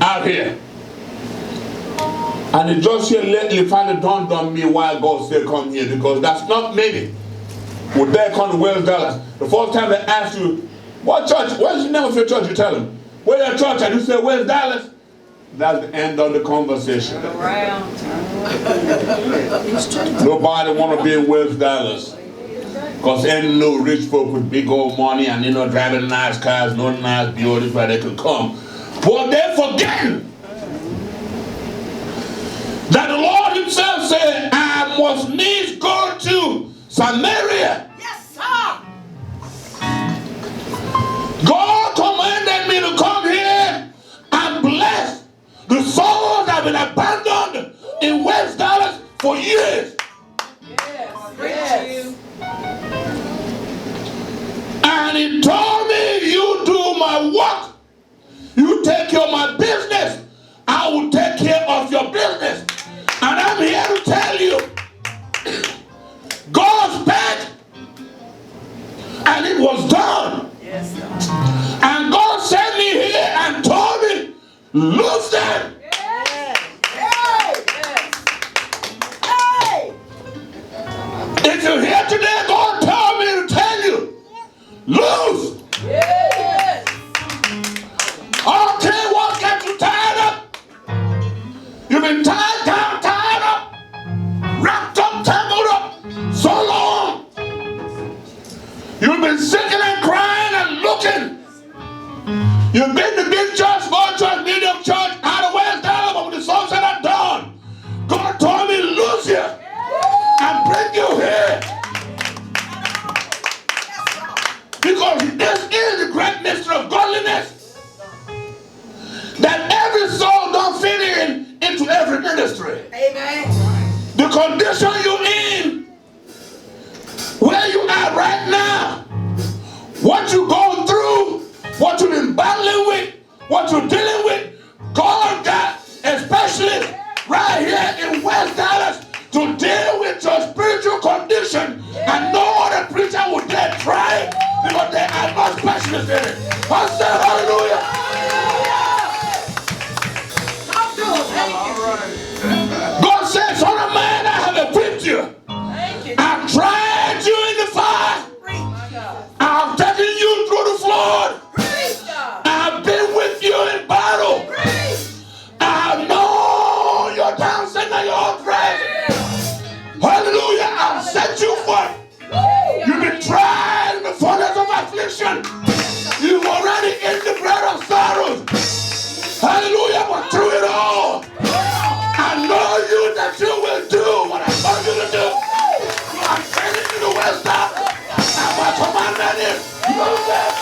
out here. And it just here lately finally dawned on me why God said come here, because that's not many would dare come to West Dallas. The first time they ask you, what church, what's the name of your church? You tell them, where's your church? And you say, West Dallas? That's the end of the conversation. Nobody want to be in West Dallas. Because ain't no rich folk with big old money and driving nice cars, no nice buildings where they can come. But they're forgetting that the Lord himself said, I must needs go to Samaria. Yes, sir. God commanded me to come here and bless the souls that have been abandoned in West Dallas for years. Yes. And he told me, you do my work. You take care of my business. I will take care of your business. And I'm here to tell you, God spake, and it was done. Yes, sir. And God sent me here and told me, loose them. Yes. Hey. Hey. If you're here today, God told me to tell you, loose. Yes. Okay, what got you tied up? You've been tied down, tied up, wrapped up, tangled up so long. You've been sitting and crying and looking. You've been to big church, small church, medium church, out of West Dallas, but when the songs that are done, God told me to lose you and bring you here. Because this is the great mystery of godliness. That every soul don't fit into every ministry. Amen. The condition you're in, where you are right now, what you're going through, what you've been battling with, what you're dealing with, God got especially right here in West Dallas to deal with your spiritual condition. And no other preacher would dare try it because they are not specialists in it. I said hallelujah. God said, son of man, I have equipped you. I've tried you in the fire. I've taken you through the flood. I've been with you in battle. I know your dancing and your praise. Hallelujah, I've set you forth. You've been tried in the furnace of affliction. You've already eaten the bread of sorrows. Hallelujah, but through it all, I know you that you will do what I told you to do. I'm sending you to West Dallas. And my commandment is, lose them.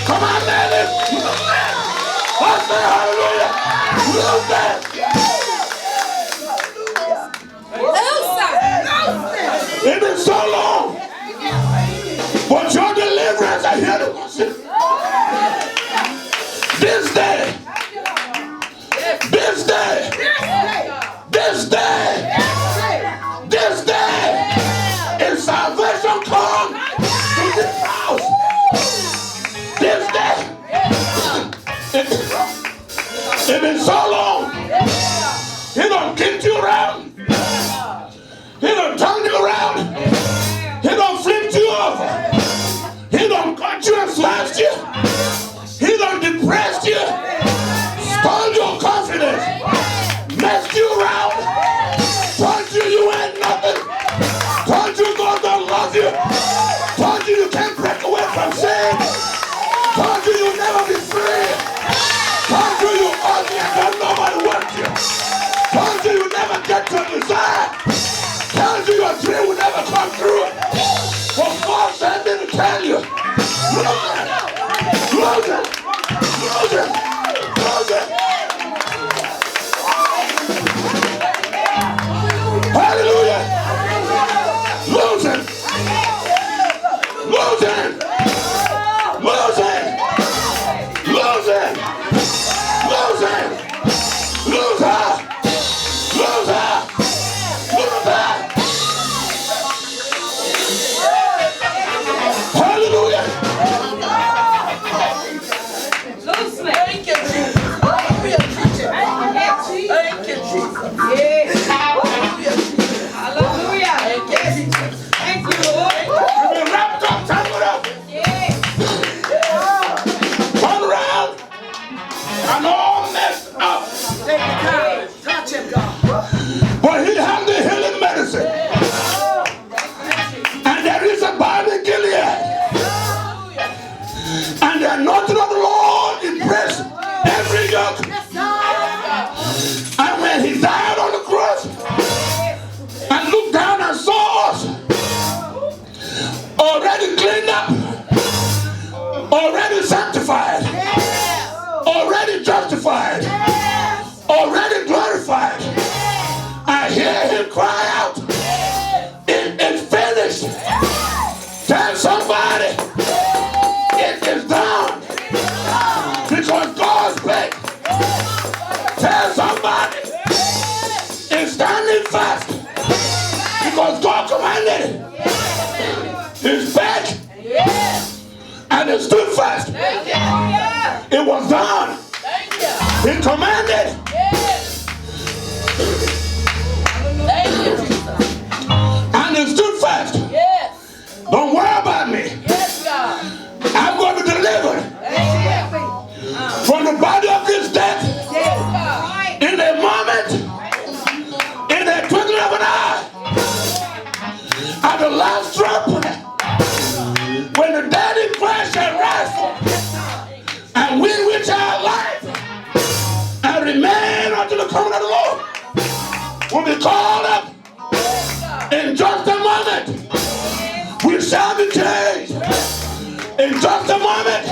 Commandment is, lose them. I say hallelujah, lose them. It's been so long, but your deliverance I hear the worship. This day, this day, this day, this day, is salvation come to this house. This day, it's been so long. He done kicked you around. He done turned you around. He done flipped you over. He done cut you and slashed you. He done depressed you, stole your confidence, messed you around, told you ain't nothing, told you God don't love you, told you can't break away from sin, told you you'll never be free, told you ugly and don't nobody want you, told you you'll never get your desire, told you your dream will never come true. But God sent me to tell you, lose it. Hallelujah. Lose it. Lose it. Lose it. Lose it. Lose it. Lose her. Lose her. Lose her. Hallelujah. Loose me. Touch him, God. But he has the healing medicine. And there is a balm in Gilead. And the anointing of the Lord is pressed every yoke. And when he died on the cross and looked down and saw us, already cleaned up, already sanctified, already justified, already glorified, I hear him cry out, it is finished. Tell somebody, it is done. Because God spake. Tell somebody, it's standing fast. Because God commanded it. He spake. And it stood fast. It was done. He commanded. And it stood fast. Don't worry about me. I'm going to be delivered from the body of this death in a moment, in a twinkling of an eye, at the last trump, when the dead in Christ shall rise, and we which are alive and remain until the coming of the Lord will be called up in just a moment. We shall be changed. In just a moment,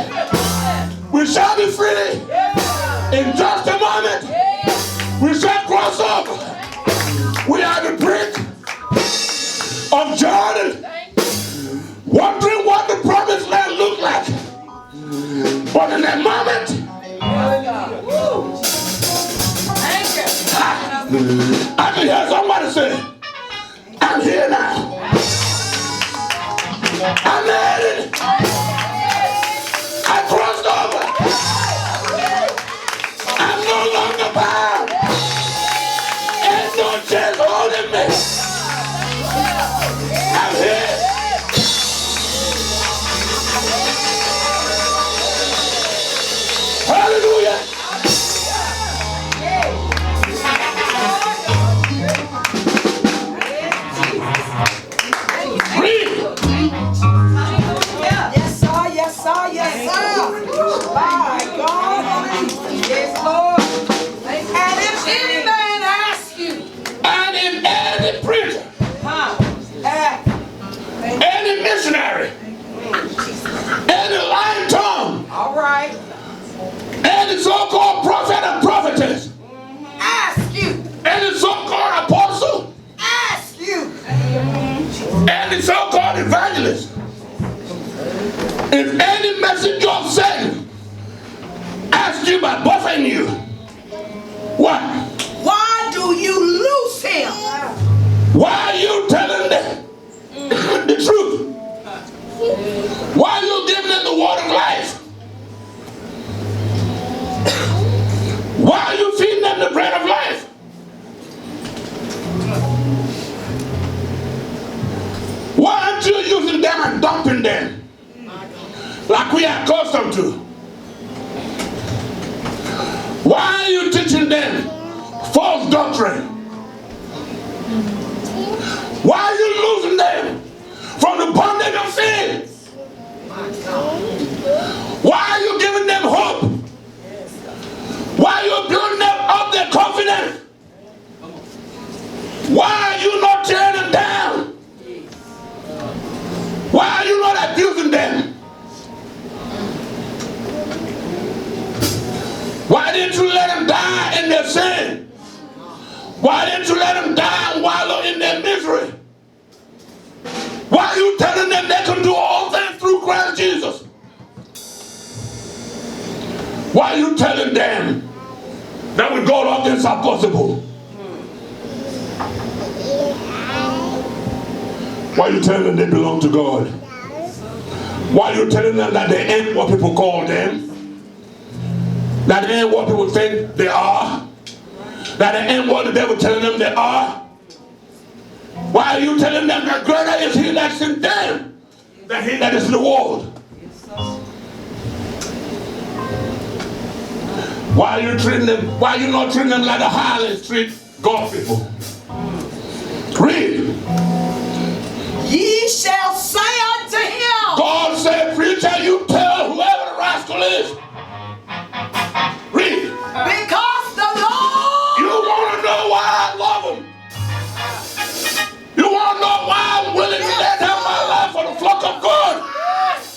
we shall be free. In just a moment, we shall cross over. We are the brink of Jordan, wondering what the promised land looked like. But in that moment, I can hear somebody say, I'm here now. I made it. I crossed over. I'm no longer bound. Ain't no chains holding me. I'm here. Hallelujah. Read. Yes, sir. Yes, sir. Yes, sir. My God. Yes, Lord. And if any man asks you, And if any preacher, any missionary, any lying tongue, all right, any so-called prophet and prophetess, ask you, any so-called apostle, ask you, any so-called evangelist, if any messenger of Satan asks you by buffeting you, what? why do you loose him? Why are you telling them the truth? Why are you giving them the word of life? Why are you feeding them the bread of life? Why aren't you using them and dumping them like we are accustomed to? Why are you teaching them false doctrine? Why are you losing them from the bondage of sin? Why are you giving them hope? Why are you building them up their confidence? Why are you not tearing them down? Why are you not abusing them? Why didn't you let them die in their sin? Why didn't you let them die and wallow in their misery? Why are you telling them they can do all things through Christ Jesus? Why are you telling them that with God all things are possible? Why are you telling them they belong to God? Why are you telling them that they ain't what people call them? That they ain't what people think they are? That they ain't what the devil telling them they are? Why are you telling them that greater is he that's in them than he that is in the world? Why you treating them? Why you not treating them like the Highlands treat God people? Read. Ye shall say unto him. God said, preacher, you tell whoever the rascal is. Read. Because the Lord. You want to know why I love him? You want to know why I'm willing to lay down my life for the flock of God?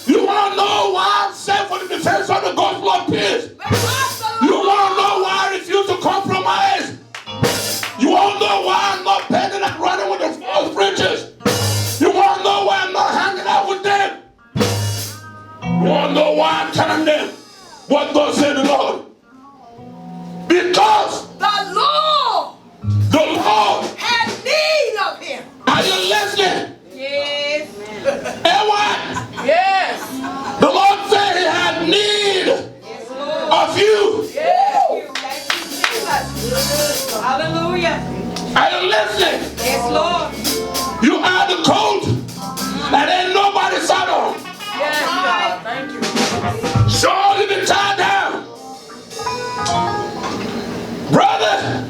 You want to know why I'm set for the defense of the gospel of peace? You want to know why I refuse to compromise? You want to know why I'm not bending and running with the false preachers? You want to know why I'm not hanging out with them? You want to know why I'm telling them what God said to the Lord? Because the Lord had need of him. Are you listening? Yes. And what? Yes. The Lord said he had need of you. Yes. Hallelujah. Are you listening? Yes, Lord. You are the coat and ain't nobody sat on. Yes, God. Thank you. Surely been tied down. Brother,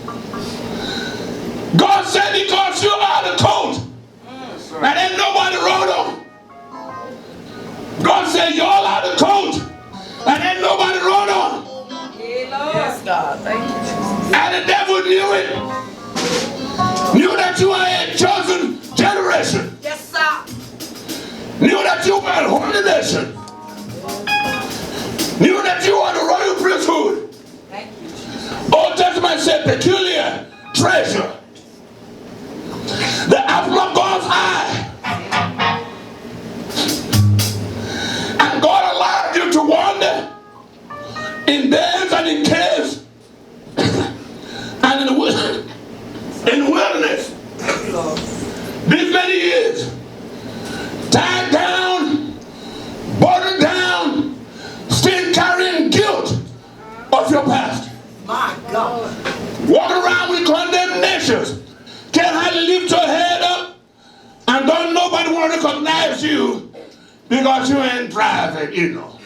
God said because you are the coat and ain't nobody rode on. God said you all are the coat and ain't nobody rode on. Yes, God. Thank you, Jesus. And the devil knew it. Knew that you are a chosen generation. Yes, sir. Knew that you were a holy nation. Knew that you are the royal priesthood. Thank you, Jesus. Old Testament said peculiar treasure. The apple of God's eye. And God allowed you to wander in dens and in caves and in the wilderness these many years, tied down, burdened down, still carrying guilt of your past. My God. Walking around with condemnations, can't hardly lift your head up, and don't nobody want to recognize you because you ain't driving, you know.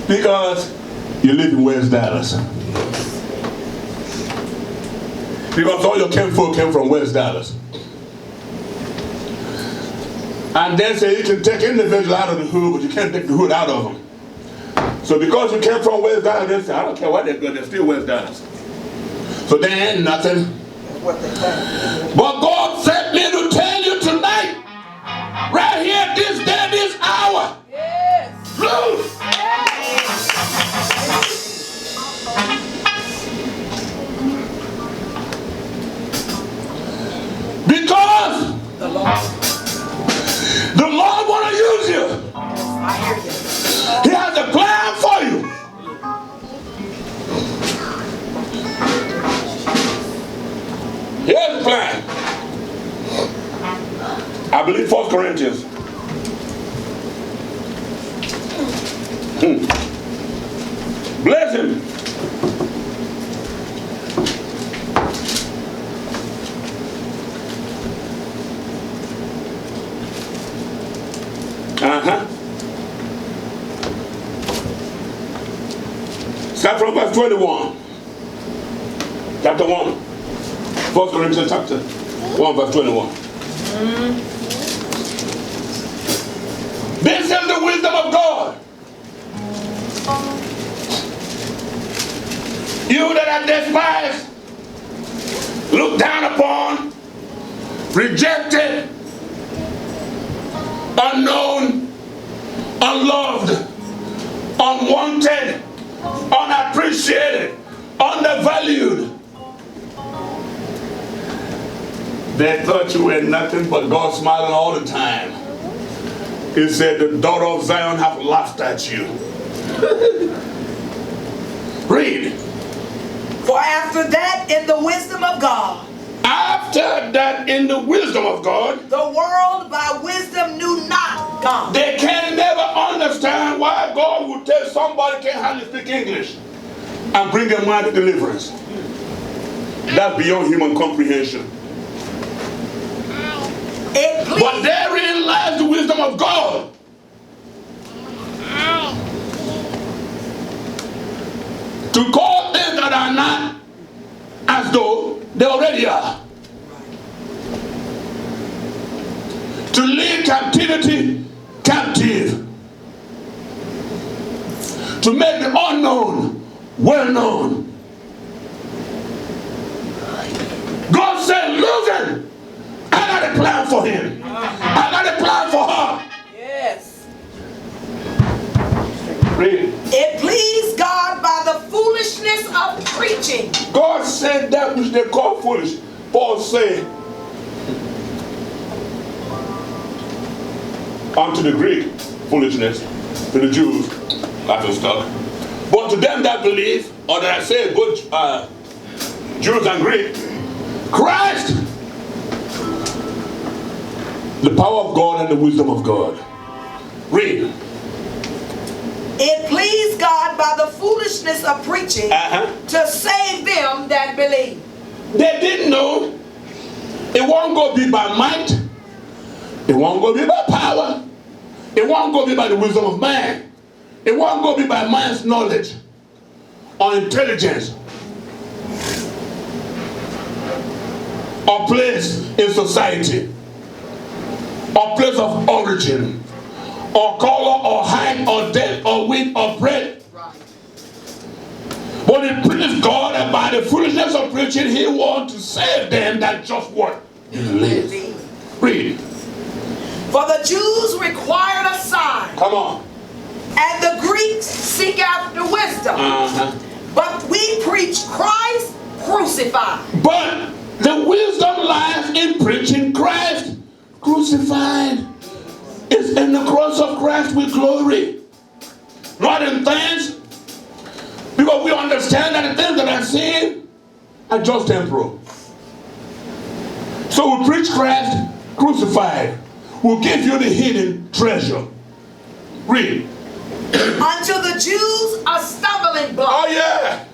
Because you live in West Dallas. Because all your kinfolk came from West Dallas. And then say you can take individuals out of the hood, but you can't take the hood out of them. So because you came from West Dallas, they say, I don't care what they're good, they're still West Dallas. So there ain't nothing. But God sent me to tell you tonight, right here, this day, this hour. Yes. Loose. Because the Lord want to use you. I hear you. He has a plan for you. Here's the plan. I believe 1 Corinthians. Bless him. Start from verse 21. Chapter 1. 1 Corinthians chapter 1 verse 21. This is the wisdom of God. You that are despised, looked down upon, rejected, unknown, unloved, unwanted, unappreciated, undervalued. They thought you were nothing but God smiling all the time. He said, the daughter of Zion have laughed at you. Read. For after that, in the wisdom of God. After that, in the wisdom of God. The world by wisdom knew not God. They can never understand why God would tell somebody can't hardly speak English and bring them out of deliverance. That's beyond human comprehension. But therein lies the wisdom of God. To call things that are not as though they already are. To lead captivity captive. To make the unknown well known. God said, listen, I got a plan for him. I got a plan for her. Yes. Read. It pleased God by the foolishness of preaching. God said that which they call foolish. Paul said, unto the Greek, foolishness, to the Jews, that was stuck. But to them that believe, or that I say both Jews and Greek, Christ, the power of God and the wisdom of God. Read. It pleased God by the foolishness of preaching to save them that believe. They didn't know it won't go be by might, it won't go be by power, it won't go be by the wisdom of man, it won't go be by man's knowledge or intelligence or place in society or place of origin or color or height or depth or width or breadth. But it pleased God that by the foolishness of preaching, he wants to save them that just what? Believe. Read. For the Jews required a sign. Come on. And the Greeks seek after wisdom. But we preach Christ crucified. But the wisdom lies in preaching Christ crucified. It's in the cross of Christ with glory. Not in things. Because we understand that the things that are seen are just temporal. So we preach Christ crucified. We'll give you the hidden treasure. Read. Unto the Jews a stumbling block. Oh yeah.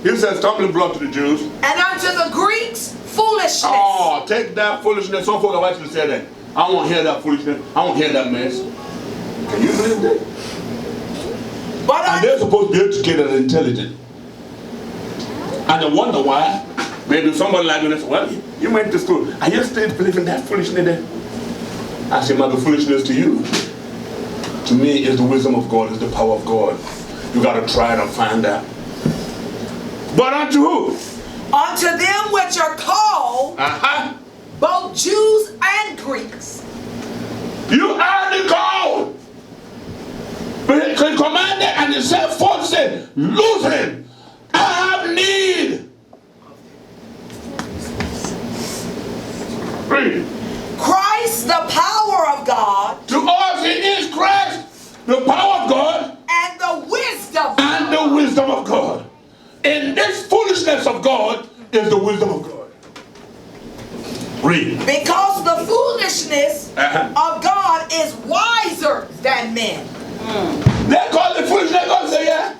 He said stumbling block to the Jews. And unto the Greeks foolishness. Oh, take that foolishness. Some folks have actually said that. I won't hear that foolishness. I won't hear that mess. Can you believe that? And they're supposed to be educated and intelligent. And I wonder why. Maybe somebody like me says, well, you went to school. Are you still believing that foolishness there? I say, it might be foolishness to you. To me, it's the wisdom of God, it's the power of God. You got to try it and find out. But unto who? Unto them which are called, both Jews and Greeks. You are the called. But he commanded and he sent forth, said, loosen, I have need. Read. Christ, the power of God. To us it is Christ, the power of God. And the wisdom. And the wisdom of God. In this foolishness of God is the wisdom of God. Read. Because the foolishness of God is wiser than men. They call it foolishness. God say, yeah,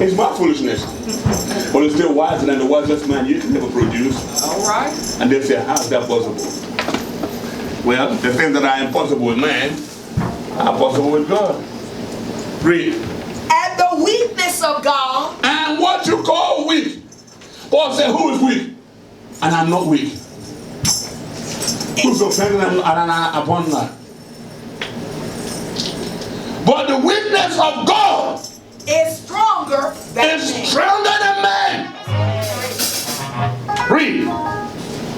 it's my foolishness. But it's still wiser than the wisest man you can ever produce. All right. And they say, how is that possible? Well, the things that are impossible with man are possible with God. Read. And the weakness of God. And what you call weak. Paul said, who is weak? And I'm not weak. Who's offended upon that? But the weakness of God is stronger than man. Read.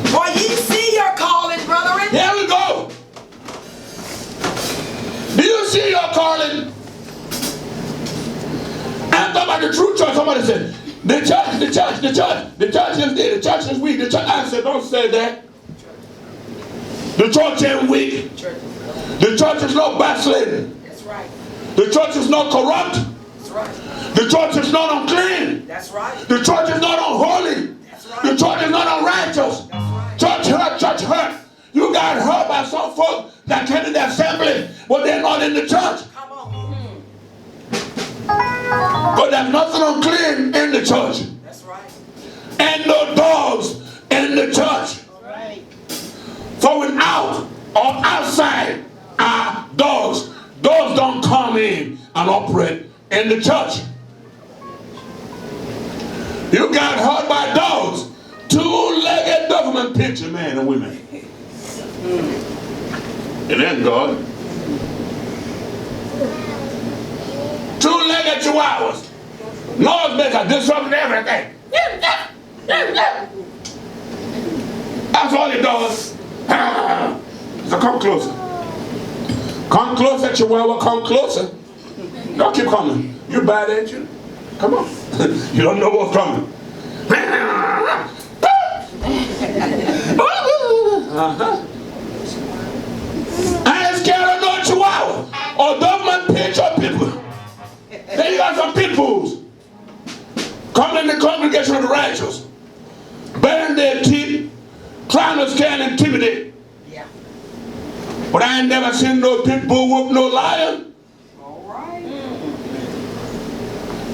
For ye see your calling, brethren. Here we go. Do you see your calling? I'm talking about the true church. Somebody said, the church is there. The church is weak. The church. I said, don't say that. The church ain't weak. The church is not backsliding. That's right. The church is not corrupt. That's right. The church is not unclean. That's right. The church is not unholy. That's right. The church is not unrighteous. That's right. Church hurt. You got hurt by some folks that came to the assembly, but they're not in the church. Come on. But there's nothing unclean in the church. That's right. And no dogs in the church. Right. For without or outside are dogs. Dogs don't come in and operate in the church. You got hurt by dogs. Two-legged government picture, man and women. It ain't God. Two-legged chihuahuas. Noise maker, disrupting everything. That's all it does. So come closer. Come closer, chihuahua, come closer. Don't keep coming. You bad, ain't you? Come on. You don't know what's coming. I ain't scared of no chihuahua or government pitch or people. Then you got some pit bulls coming in the congregation of the righteous, baring their teeth, trying to scare and intimidate. Yeah. But I ain't never seen no pit bull whoop no lion. All right.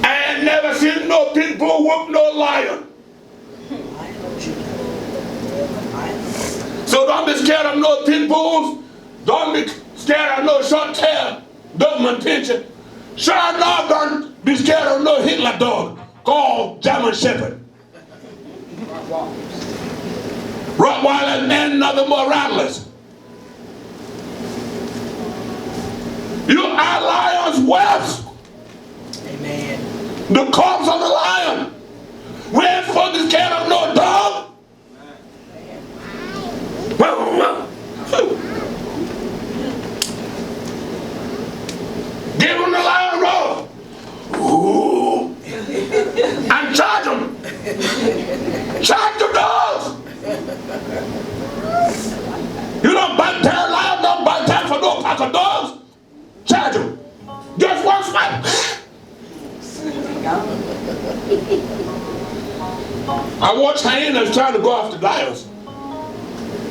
I ain't never seen no pit bull whoop no lion. So don't be scared of no pit bulls. Don't be scared of no short-tailed government pigeon. Sure enough, don't be scared of no Hitler dog called German Shepherd. Rottweilers and nothing more rattlers. You are lion's whelps. Amen. The corpse of the lion. We ain't supposed to be scared of no dog. Give him the lion roar. Ooh. And charge them. Charge the dogs. You don't bite down lion, don't bite down for no pack of dogs. Charge them. Just one smack. I watched hyenas trying to go after lions.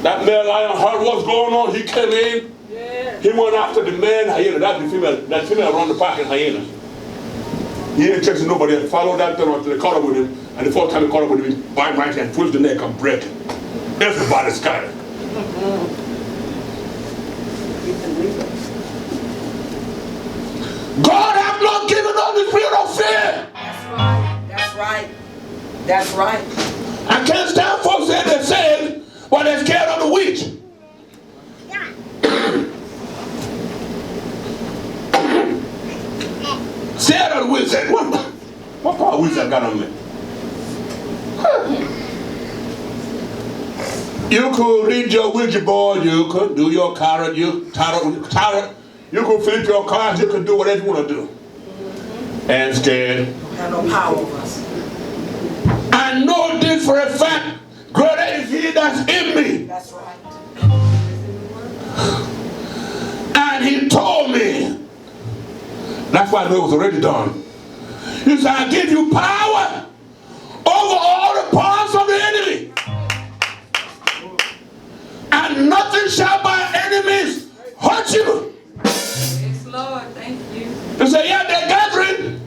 That male lion heard what's going on. He came in. Yeah. He went after the man hyena. That's the female. That female around the park in hyenas. He ain't chasing nobody else. Followed that thing until they caught up with him. And the fourth time they caught up with him, he bite right and twist the neck and break it. Everybody's scattered. God have not given us the spirit of fear. That's right. That's right. That's right. I can't stand folks that they're saying, well, they're scared of the witch. Scared of the wizard. What part of wizard got on me? You could read your Ouija board, you could do your tarot, you could flip your cards, you could do whatever you want to do. And scared. Have no power over us. I know this for a fact. Greater is he that's in me. That's right. And he told me. That's why I knew it was already done. He said, I give you power over all the powers of the enemy. And nothing shall by enemies hurt you. Yes, Lord, thank you. He said, yeah, they're gathering,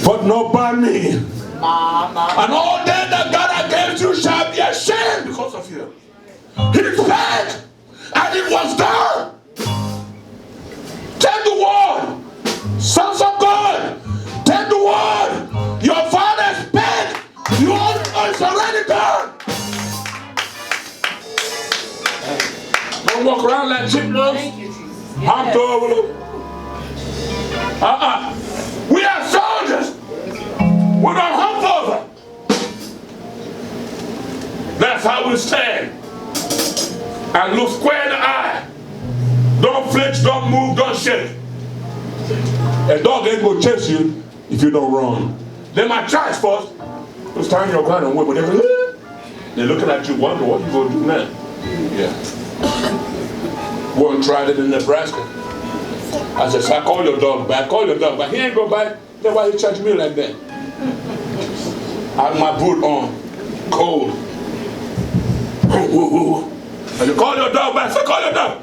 but not by me. And all them that God against you shall be ashamed because of you. He spake, and it was done. Take the word, sons of God. Take the word. Your father spake. It's already done. Don't walk around like chipmunks. Humped over them. We are soldiers. We don't hump over. That's how we stand. And look square in the eye. Don't flinch, don't move, don't shake. A dog ain't gonna chase you if you don't run. They might charge first. Just stand your ground and wait, but they're looking at you wondering what you gonna do now. Yeah. One tried it in Nebraska. I said, so I call your dog back, call your dog back. He ain't go back. That's why he charged me like that. I had my boot on, cold. And you call your dog back, so call your dog.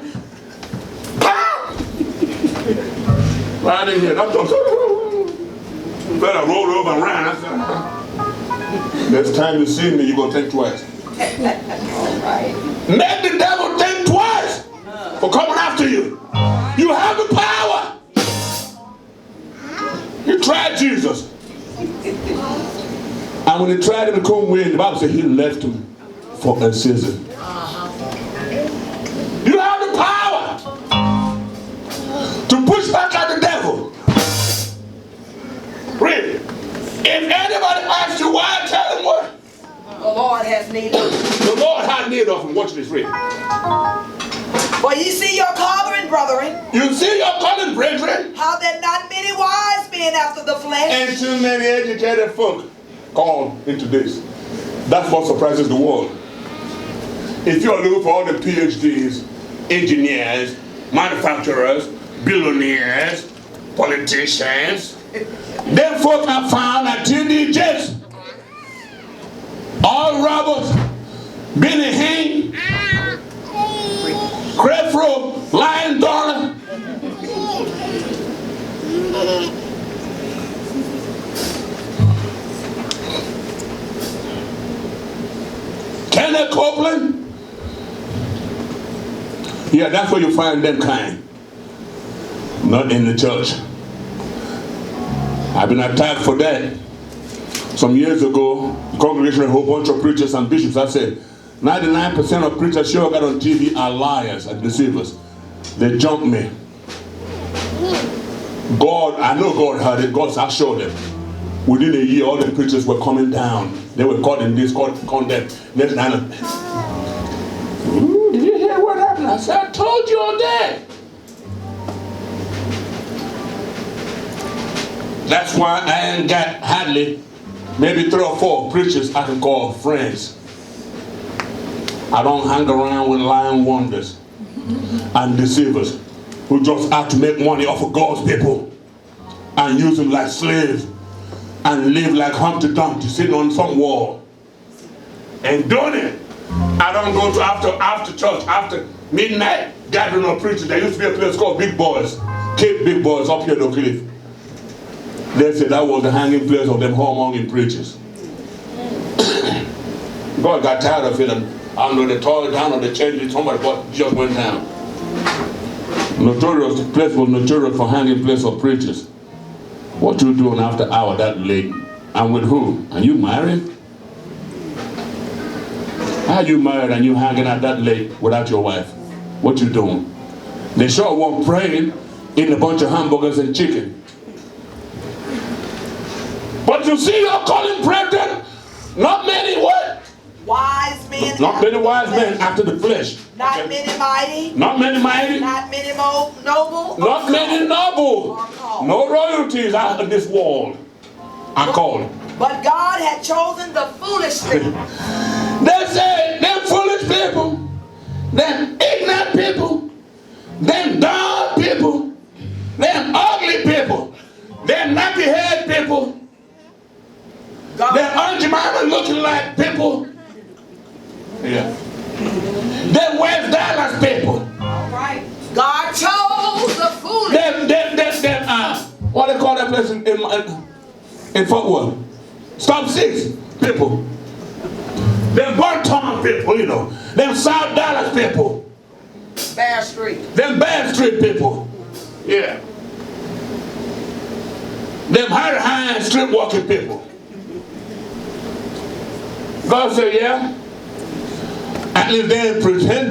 Right in here, that dog better roll over and ran. I said, next time you see me, you're going to think twice. All right. Make the devil think twice for coming after you. You have the power. You tried Jesus. And when he tried to come with, the Bible said he left him for a season. You have the power to push back at the devil. Read. If anybody asks you why, tell them what? The Lord has need of him. The Lord has need of him. Watch this, read. For you see your calling, brethren. You see your calling, brethren. How that not many wise men after the flesh. And too many educated folk called into this. That's what surprises the world. If you're looking for all the PhDs, engineers, manufacturers, billionaires, politicians, them folk are found at TDJs. All robbers, Benny Hinn, Crefro, Lion Dollar. Kenneth Copeland. Yeah, that's where you find them kind. Not in the church. I've been attacked for that. Some years ago, the congregation had a whole bunch of preachers and bishops. I said, 99% of preachers sure got on TV are liars and deceivers. They jumped me. God, I know God heard it. God, I showed them. Within a year, all the preachers were coming down. They were caught in this, caught them. Next time, did you hear what happened? I said, I told you all that. That's why I ain't got hardly maybe 3 or 4 preachers I can call friends. I don't hang around with lying wonders and deceivers who just have to make money off of God's people and use them like slaves and live like Humpty Dumpty sitting on some wall and doing it. I don't go to after church, after midnight gathering of preachers. There used to be a place called Big Boys, Cape Big Boys up here in the cliff. They said that was the hanging place of them whoremongering preachers. God got tired of it, and I don't know, they tore it down or they changed it, somebody but just went down. Notorious, the place was notorious for hanging place of preachers. What you doing after hour that late? And with who? Are you married? How you married and you hanging out that late without your wife? What you doing? They sure weren't praying, eating a bunch of hamburgers and chicken. But you see your calling, brethren, not many what? Wise men. Not many wise men after the flesh. Not many mighty. Not many mighty. Not many noble. Not many noble. No royalties out of this world are called. But God had chosen the foolish thing. They say them foolish people, them ignorant people, them dumb people, them ugly people, them nappy-head people, them Aunt Jemima looking like people. Yeah. Them West Dallas people. All right. God chose the foolish. What they call that place in Fort Worth? Stop 6 people. Them Burton people, you know. Them South Dallas people. Bear Street. Them Bear Street people. Yeah. Them Harry Hines street walking people. God said, yeah. At least they pretend